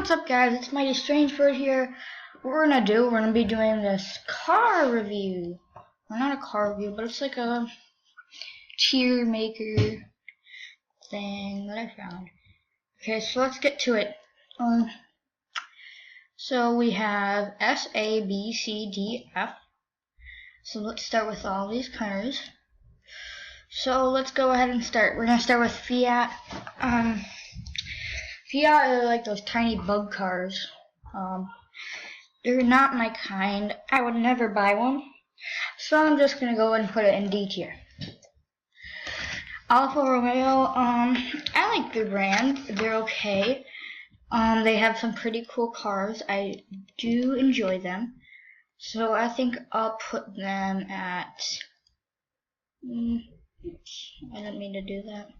What's up, guys? It's Mighty Strange Bird here. What we're gonna be doing this car review. Well, not a car review, but it's like a teir maker thing that I found. Okay, so let's get to it. So we have S, A, B, C, D, F. So let's start with all these cars. So let's go ahead and start. We're gonna start with Fiat. Fiat are like those tiny bug cars. They're not my kind. I would never buy one. So I'm just gonna go and put it in D tier. Alfa Romeo, I like their brand. They're okay. They have some pretty cool cars. I do enjoy them. So I think I'll put them at... I didn't mean to do that.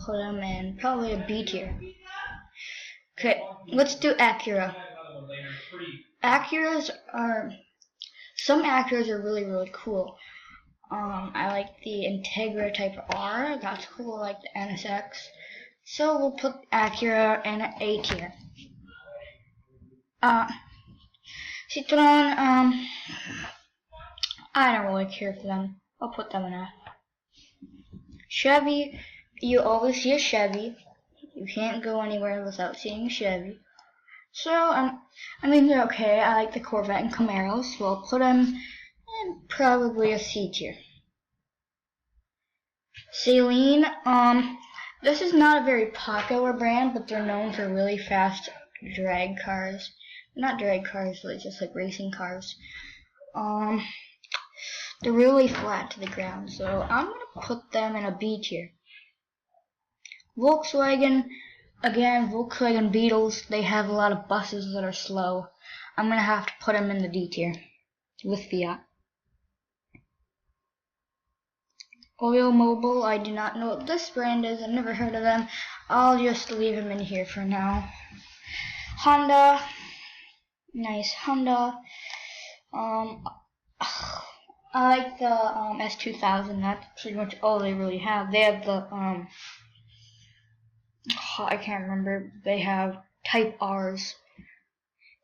Put them in probably a B tier. Okay, let's do Acura. Some Acuras are really cool. I like the Integra Type R. That's cool. I like the NSX. So we'll put Acura in an A tier. Citroen, I don't really care for them. I'll put them in F. Chevy, you always see a Chevy. You can't go anywhere without seeing a Chevy. So, I mean, they're okay. I like the Corvette and Camaros, so I'll put them in probably a C tier. Saleen, this is not a very popular brand, but they're known for really fast drag cars. Not drag cars, but just like racing cars. They're really flat to the ground, so I'm gonna put them in a B tier. Volkswagen, again, Volkswagen Beetles, they have a lot of buses that are slow. I'm gonna have to put them in the D tier with Fiat. Oil Mobile, I do not know what this brand is. I've never heard of them. I'll just leave them in here for now. Honda, nice Honda. I like the S2000. That's pretty much all they really have. They have the I can't remember. They have Type R's.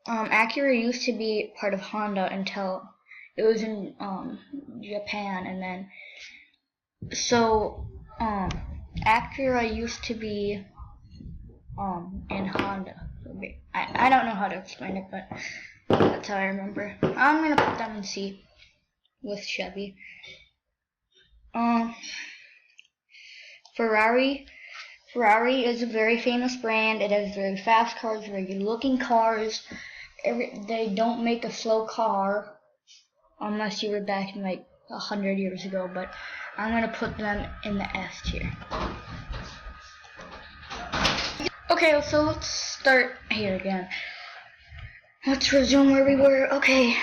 Acura used to be part of Honda until it was in Japan, and then Acura used to be in Honda. I don't know how to explain it, but that's how I remember. I'm gonna put them in C with Chevy. Ferrari is a very famous brand. It has very fast cars, very good looking cars. They don't make a slow car unless you were back in like 100 years ago, but I'm gonna put them in the S tier. Okay, so let's start here again. Let's resume where we were. Okay.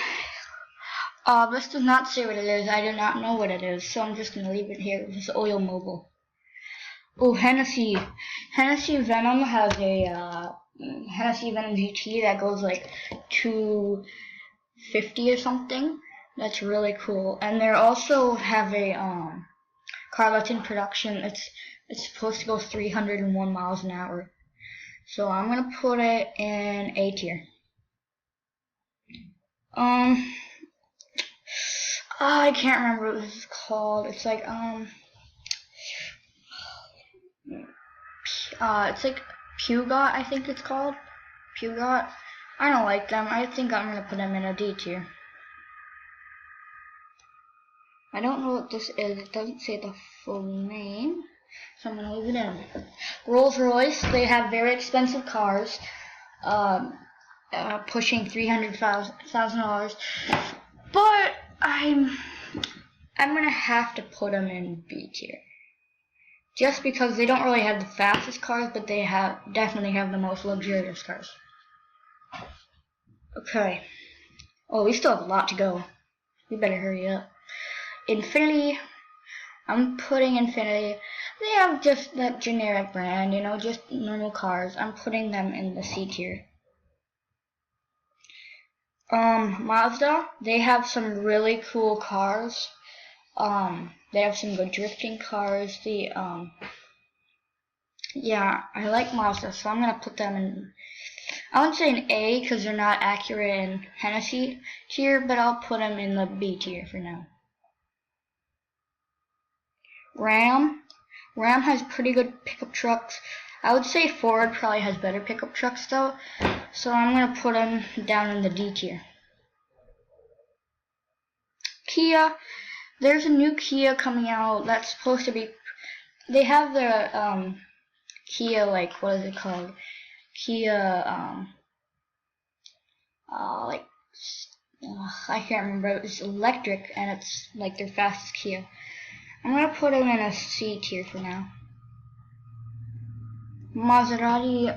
This does not say what it is. I do not know what it is, so I'm just gonna leave it here. This is Oil Mobile. Oh, Hennessy. Hennessy Venom has a Hennessy Venom GT that goes like 250 or something. That's really cool. And they also have a car that's in production. It's supposed to go 301 miles an hour. So I'm gonna put it in A tier. I can't remember what this is called. It's like it's like Peugeot, I think it's called. Peugeot. I don't like them. I think I'm gonna put them in a D tier. I don't know what this is. It doesn't say the full name, so I'm gonna leave it in. Rolls-Royce. They have very expensive cars, pushing $300,000. But I'm gonna have to put them in B tier. Just because they don't really have the fastest cars, but they definitely have the most luxurious cars. Okay. Oh, we still have a lot to go. We better hurry up. Infiniti. I'm putting Infiniti. They have just that generic brand, you know, just normal cars. I'm putting them in the C tier. Mazda. They have some really cool cars. They have some good drifting cars. Yeah, I like Mazda, so I'm gonna put them in. I wouldn't say an A because they're not accurate in Hennessy tier, but I'll put them in the B tier for now. Ram has pretty good pickup trucks. I would say Ford probably has better pickup trucks though, so I'm gonna put them down in the D tier. Kia, there's a new Kia coming out that's supposed to be. They have the Kia, like, what is it called? Kia like, I can't remember. It's electric and it's like their fastest Kia. I'm gonna put them in a C tier for now. Maserati,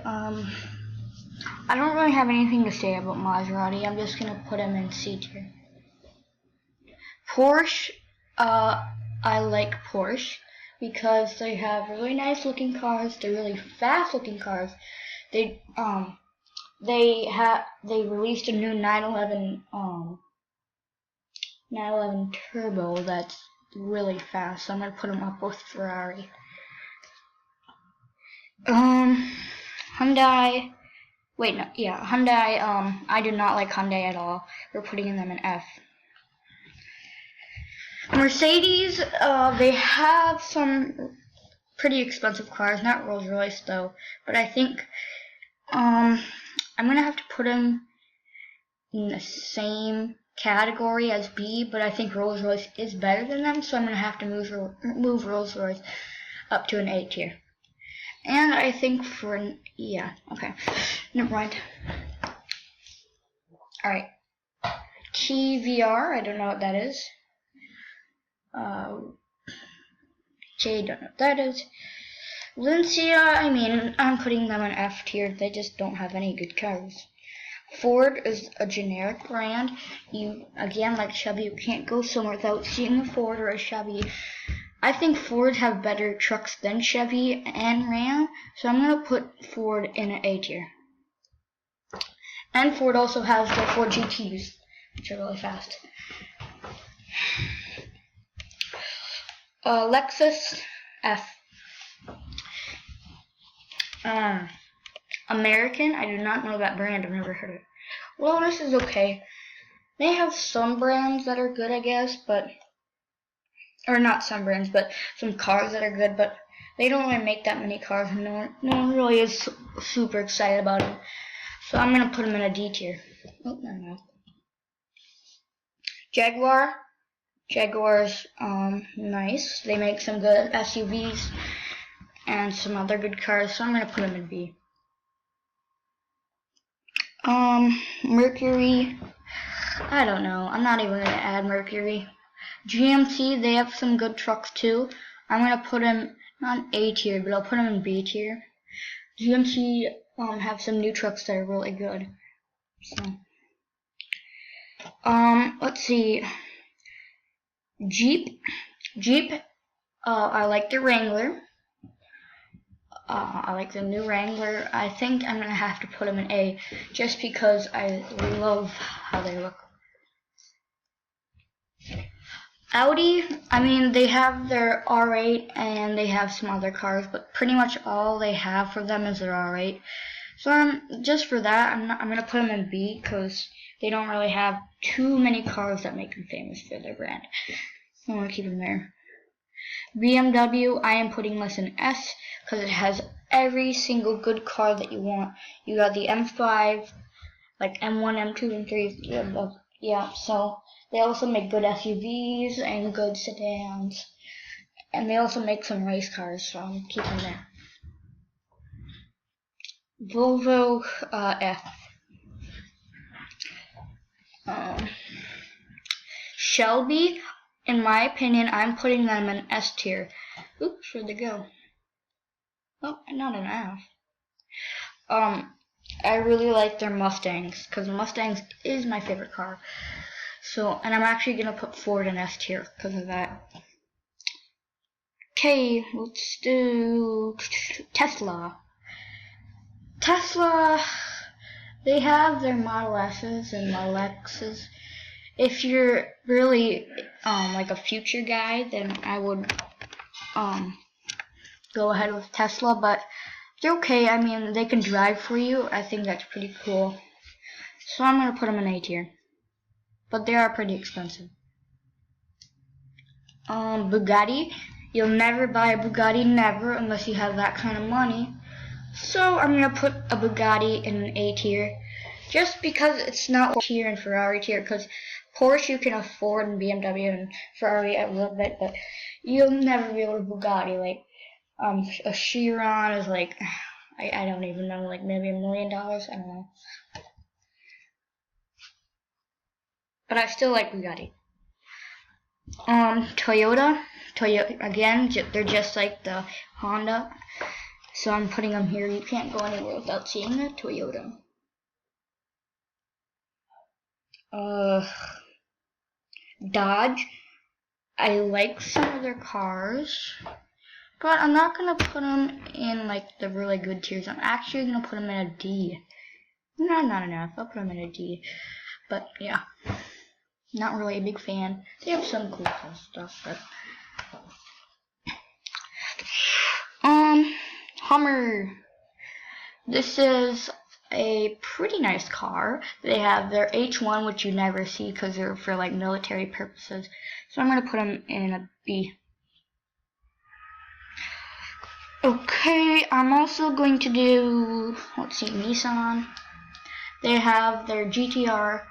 I don't really have anything to say about Maserati. I'm just gonna put them in C tier. Porsche, I like Porsche because they have really nice looking cars. They're really fast looking cars. They released a new 911 Turbo that's really fast. So I'm gonna put them up with Ferrari. Hyundai. Wait, no, yeah, Hyundai. I do not like Hyundai at all. We're putting them in F. Mercedes, they have some pretty expensive cars, not Rolls Royce though, but I think I'm gonna have to put them in the same category as B, but I think Rolls Royce is better than them, so I'm gonna have to move Rolls Royce up to an A tier. And I think okay, never mind. Alright, TVR, I don't know what that is. J, don't know what that is. Lancia, I mean, I'm putting them in F tier. They just don't have any good cars. Ford is a generic brand. Again, like Chevy, you can't go somewhere without seeing a Ford or a Chevy. I think Ford have better trucks than Chevy and Ram, so I'm gonna put Ford in an A tier. And Ford also has the Ford GTs, which are really fast. Lexus, F. American, I do not know that brand. I've never heard of it. Lotus is okay. They have some brands that are good, I guess, or not some brands, but some cars that are good, but they don't really make that many cars, and no one really is super excited about them. So I'm gonna put them in a D tier. Oh, no. Jaguar's nice. They make some good SUVs and some other good cars, so I'm gonna put them in B. Mercury, I don't know. I'm not even gonna add Mercury. GMC, they have some good trucks too. I'm gonna put them not in A tier, but I'll put them in B tier. GMC have some new trucks that are really good. So, let's see. Jeep, I like the Wrangler. I like the new Wrangler. I think I'm gonna have to put them in A, just because I love how they look. Audi, I mean, they have their R8 and they have some other cars, but pretty much all they have for them is their R8. So just for that, I'm gonna put them in B because they don't really have too many cars that make them famous for their brand. So I'm gonna keep them there. BMW, I am putting this in S because it has every single good car that you want. You got the M5, like M1, M2, and 3. Yeah, so they also make good SUVs and good sedans. And they also make some race cars, so I'm keeping them there. Volvo, F. Shelby, in my opinion, I'm putting them in S tier. Oops, where'd they go? Oh, not an F. I really like their Mustangs, because Mustangs is my favorite car. So, and I'm actually gonna put Ford in S tier because of that. Okay, let's do Tesla. Tesla, they have their Model S's and Model X's. If you're really like a future guy, then I would go ahead with Tesla, but they're okay. I mean, they can drive for you. I think that's pretty cool. So I'm gonna put them in A tier, but they are pretty expensive. Bugatti. You'll never buy a Bugatti, never, unless you have that kind of money. So I'm gonna put a Bugatti in an A tier, just because it's not Porsche tier and Ferrari tier. Because Porsche you can afford, and BMW and Ferrari a little bit, but you'll never be able to Bugatti. Like a Chiron is like I don't even know, like maybe $1 million. I don't know, but I still like Bugatti. Toyota again, they're just like the Honda, so I'm putting them here. You can't go anywhere without seeing a Toyota. Dodge. I like some of their cars, but I'm not gonna put them in like the really good tiers. I'm actually gonna put them in a D. No, not enough. I'll put them in a D, but yeah. Not really a big fan. They have some cool stuff, but Hummer. This is a pretty nice car. They have their H1, which you never see because they're for like military purposes. So I'm gonna put them in a B. Okay, I'm also going to do, let's see, Nissan. They have their GTR.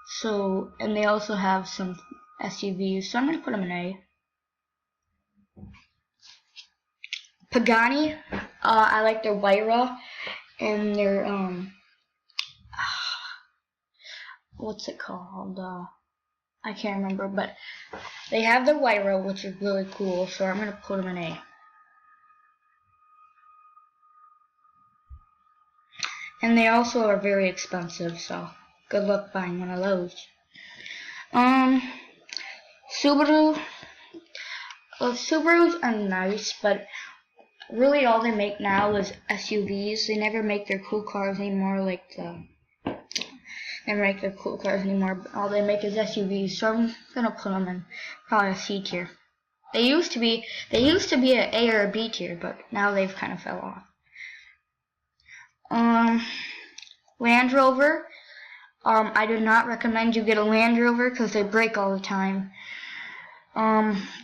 So, and they also have some SUVs, so I'm going to put them in A. Pagani, I like their Huayra and their, what's it called? I can't remember, but they have their Huayra, which is really cool, so I'm going to put them in A. And they also are very expensive, so good luck buying one of those. Subaru. Subarus are nice, but really all they make now is SUVs. They never make their cool cars anymore. All they make is SUVs. So I'm gonna put them in probably a C tier. They used to be an A or a B tier, but now they've kind of fell off. Land Rover. I do not recommend you get a Land Rover because they break all the time.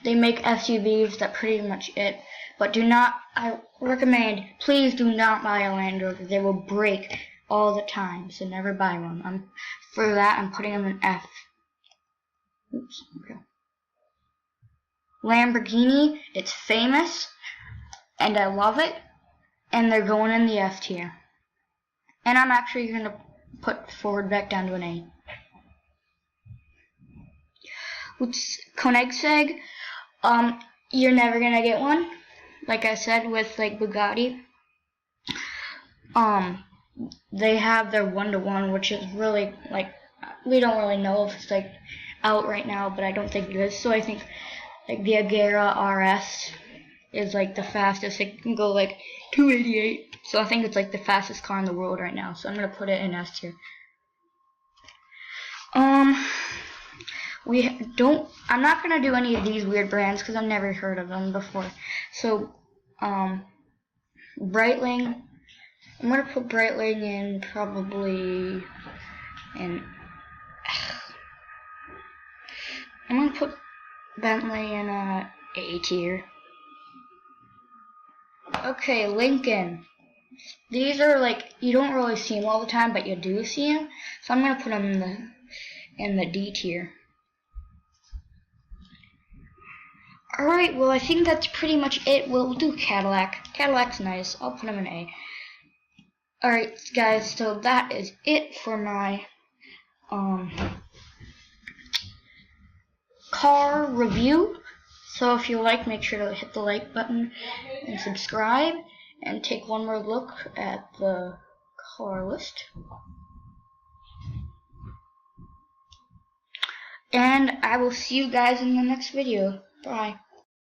They make SUVs, that's pretty much it. But I recommend, please do not buy a Land Rover. They will break all the time, so never buy one. For that, I'm putting them in F. Oops, okay. Lamborghini, it's famous, and I love it, and they're going in the F tier. And I'm actually going to put Ford back down to an A. Koenigsegg, you're never gonna get one. Like I said with like Bugatti, they have their 1-to-1, which is really like, we don't really know if it's like out right now, but I don't think it is. So I think like the Agera RS is like the fastest. It can go like 288. So I think it's like the fastest car in the world right now. So I'm gonna put it in S tier. I'm not gonna do any of these weird brands because I've never heard of them before. So, Breitling. I'm gonna put Breitling in probably in. I'm gonna put Bentley in a A tier. Okay, Lincoln. These are like, you don't really see them all the time, but you do see them. So I'm gonna put them in the D tier. Alright, well I think that's pretty much it. We'll do Cadillac. Cadillac's nice. I'll put them in A. Alright guys, so that is it for my car review. So if you like, make sure to hit the like button and subscribe, and take one more look at the car list. And I will see you guys in the next video. Bye.